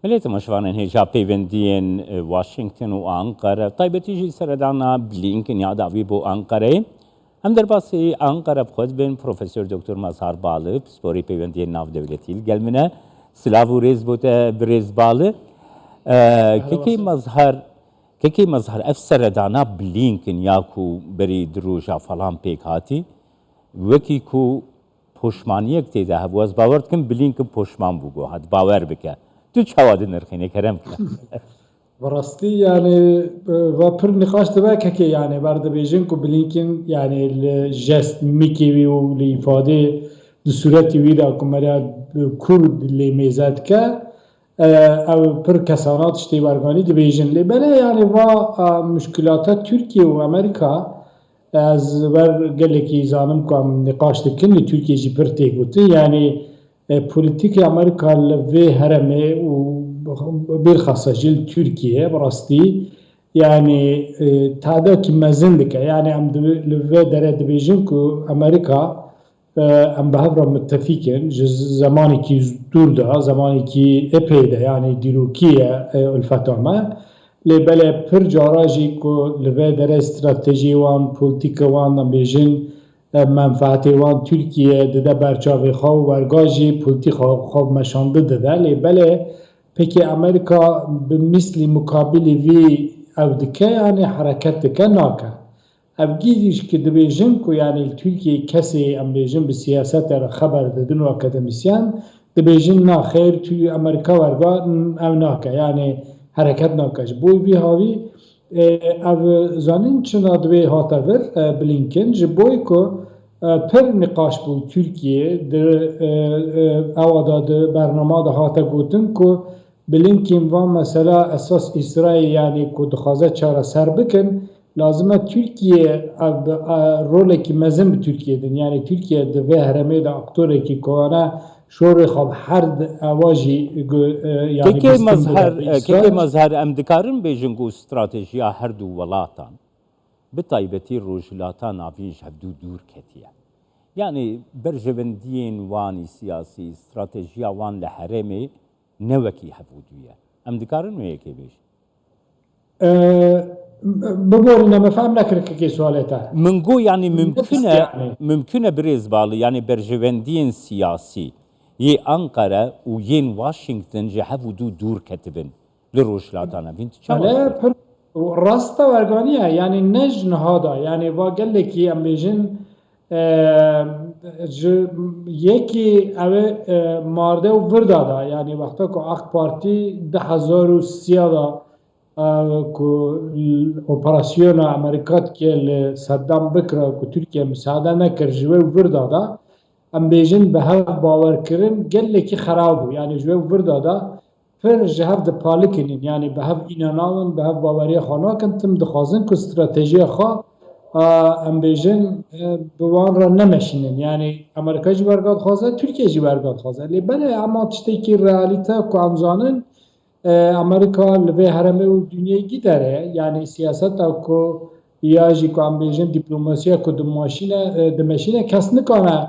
مليت مشوان هيجا بيفندين واشنطن وأنقرة طيب تيجي سردانا بلينكن يا دعوي بو أنقرة هم در باسی أنقرة بخود بين پروفسور دکتر مظهر باlı سپوری پیوندی ناو دولتیل گل منه سلاو ریز بوده بریز باlı كيكي مظهر افسر دانا بلينكن ياكو بري دروجا فلان بيك هاتي وكي كو پشمانیک تیده هب واز باورد کن بلينكن پشمان بوگو هاد باور بکه تو چواد نرخینه کرم کنه براستی يعني وبر نقاش تبعك هيك يعني برد بيجنكو بلينكن يعني الجست ميكي والإفادة بصورة ويدا كمريا كرد اللي ميزاد كا او پر کسانات شتی برگانی دبیجن لی بله يعني و مشکلات ترکیه و امریکا از ور گله کی زانم کام نقاش دکن لی ترکیه جی پر تیگوتی يعني پولیتیک امریکا لوی هرمه و بالخاصة جيل تركيا براستي يعني تعدا كي مازن لك يعني ام لوي درد بيجنكو امريكا ام بهبرا متفقين زماني كي دور ده زماني كي ابي ده يعني ديروكيا الفتامه لبلا پر جاراجي كو لوي در استراتيجي وان بوليتيكا وان بيجن منفعت وان تركيا ده برچاوي خو ورگاجي بوليتيكا خو مشانده ده لبلا پکی امریکا به مثل مقابل وی او دکه يعني حرکت دکه ناکه او گیریش که دبیجن که يعني ترکیه کسی ام بیجن به سیاست را خبر دادن و اکادمیسیان دبیجن نا خیر توی امریکا ورگا او ناکه يعني حرکت ناکش بوی بی هاوی او زانین چنا دوی هاتا ور بلینکن جبوی که پر نقاش بود ترکیه در اوادا در برنامه ده هاتا گوتن که بلینکن و مثلا اساس اسرائیل يعني که دخوازه چاره سر بکن لازمه ترکیه روله که مزن به ترکیه دن يعني ترکیه دوی هرمه ده اکتوره که کوانا شور خواب حرد اواجی يعني كيكي مظهر ام دكارن بيجنكو استراتيجيا هر دو ولاتان بطيبتي روجلاتان عفيش هدو دور كتيا يعني برجبندين واني سياسي استراتيجيا وان لحرمي نوكي حفودوية ام دكارن ويكي بيش بقول ما فهم لك كي سؤالته منقو يعني ممكنه بريز بالي يعني برجبندين سياسي ي أنقرة وين واشنطن جحفوا دور كتبن لروجلاتانا بنت لا راستا ورقانية يعني نجن هذا يعني واقل لك ام بيجن یکی اوه مارده و وردادا يعني وقتا که اخ پارتی 2003 دا که اپراسیون امریکات که صدام بکره که ترکیه مساعده نکر جوه وردادا ام بیجن به هف باور کرن گل که خرابو يعني جوه وردادا پر جهف ده پالکنین يعني به هف ایناناون به هف باوری خانا کنتم دخوازن که استراتیجی خواه ام بیجن بوان را نمشینن يعني امریکا جی برگاد خوازه ترکیه جی برگاد خوازه لی بله اما تشتی که رئالیته که امزانن امریکا لبه هرمه و دنیای گی داره يعني سیاست که یاجی که ام بیجن دیپلوماسیا که دمشینه کس نکنه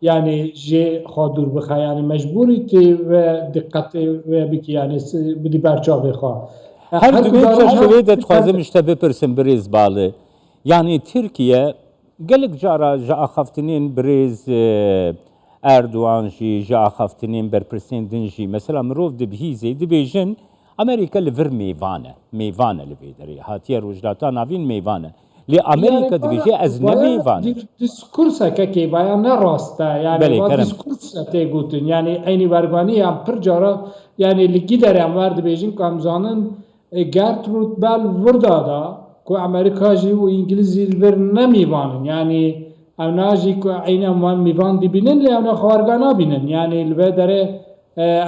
يعني جي خادور بخا يعني مجبوري تي و دقت و بك يعني بدي برچاو بخا هر دوی خوازه مشتبه پرسن بریز باله يعني تركيا قالك جا خفتنين بريز اردوان جي جا خفتنين بربرسندن جي مثلا مروف دبهيزي دبيجن امريكا لفر ميفانه لبيدري هاتيا روجلاتا نافين ميفانه لامريكا دبيجي از نميفانه ديسكورسا كي بايا نراستا يعني ديسكورسا تيغوتن يعني ايني ورغاني ام پرجارا يعني لگي در امر دبيجن كام زانن گرتروت بال وردادا کو امریکا جی و انگلیسی الور نمیوانن يعني اونا جی کو عین وان میوان دی بینن لی اونا خارگانا بینن يعني الوه داره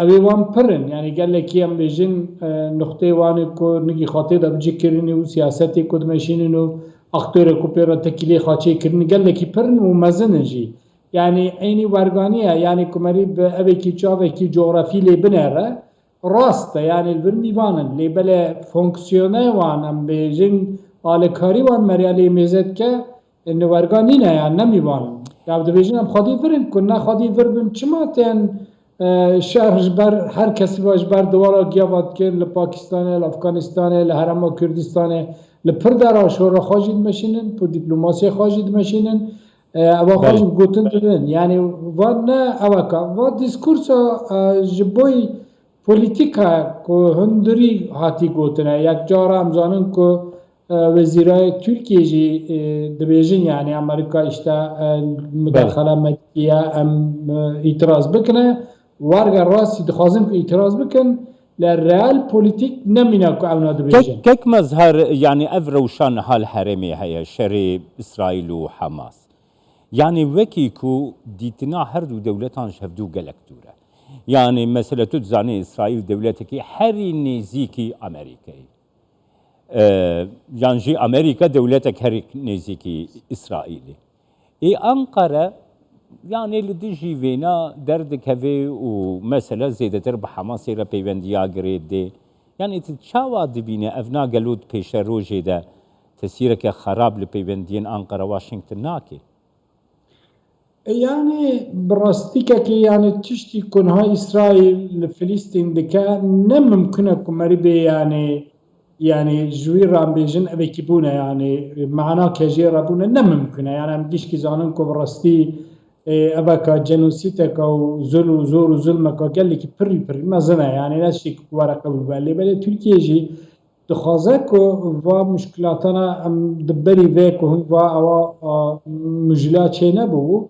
اوی وان پرن يعني قال لك يم بيجن نقطه وان کو نگی خاطر دب جی کرنی و سیاستی کو دمشین و اختر کو پر تکلی خاچی کرنی قال لك پرن و مزن جی يعني عینی ورگانیه يعني کومری به اوی کی چاوه کی جغرافی لی بنره راست يعني الور میوانن لی بله فونکسیونه وانم بيجن آلکاری وان مریالی میزد که نوارگانی نه يعني نمیوانن. يعني دبیجن هم خادی فرن کن نه خادی فرن چما تن شهر بر هر کسی باش بر دوارا گیابات کن لپاکستان لافغانستان لحرم کردستان لپر در شورا خواجید مشینن پو دیپلماسی خواجید مشینن اوا خواجید گوتن دادن یعنی و نه اوکا و دیسکورس جبوی پولیتیکا که هندری هاتی گوتنه یک جارا امزانن که وزیرای ترکیه جی دبیجن یعنی امریکا اشتا مداخله مدیه ام اعتراض بکنه وارگا راستی دخوازم که اعتراض بکن لرئال پولیتیک نمینا که اونا دبیجن كيك مظهر يعني أفروشان حال حرمي هي شري إسرائيل وحماس يعني وكيكو ديتنا هردو دولتان شهدو قلق دورة يعني مثلا تزاني إسرائيل دولتك هري نيزيكي أمريكي يعني جي أمريكا دولتك هري نيزيكي إسرائيلي أنقرة يعني اللي ديجي فينا دردك هفي ومثلا زيدتر بحماس إلى بيبنديا قريد دي يعني تتشاوى دبينة أفنا قلود بيش روجي ده تسيرك خراب لبيبندين أنقرة واشنطن ناكي يعني براستيكا كي يعني تشتي كونها إسرائيل لفلسطين دكا نممكن كمريبي يعني جوير رام بيجن أبي كيبونا يعني معنا كجير رابونا نممكن يعني مجيش كي زانن كو براستي أباكا جنوسيتك أو زلو زور وظلمك قال لك بري ما زنا يعني ناشي ورقة بالبالي بل تركيا جي دخازك و مشكلاتنا دبري ذاك و أو مجلات شيء نبو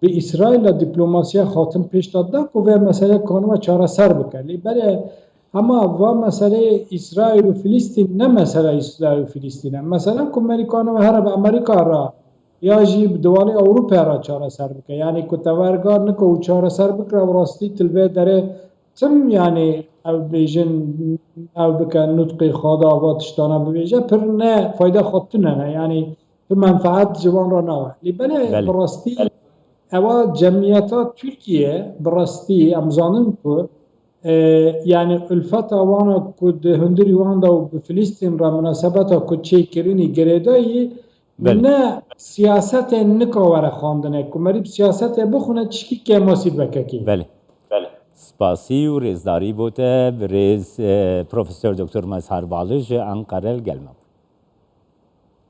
بإسرائيل الدبلوماسية خاتم پیش داد و مسئله کانو چاره سر بکنی بله اما و مسئله اسرائیل و فلسطین نه مسئله اسرائیل و فلسطین مثلا که امریکانو هر امریکا را یا جیب دوال اروپا را چاره سر بکنه یعنی که تورگار نکو چاره سر بکنه و راستی تلوه داره تم یعنی او بیجن او بکن نطقی خدا و تشتانه ببیجه پر نه فایده خودتونه نه یعنی تو منفعت جوان را نه بله براستی اوا جمعیتا ترکیه براستی امزانن کو يعني الفتا وانا كود هندري واندا وفلسطين را مناسبتا كود چيكريني گريداي نه سياسات نكا ورا خواندنه كمريب سياسات بخونه تشكي كماسي بككي بله سپاسی و رزداری بوده برز پروفسور دکتر مظهر بالج انقره گلمم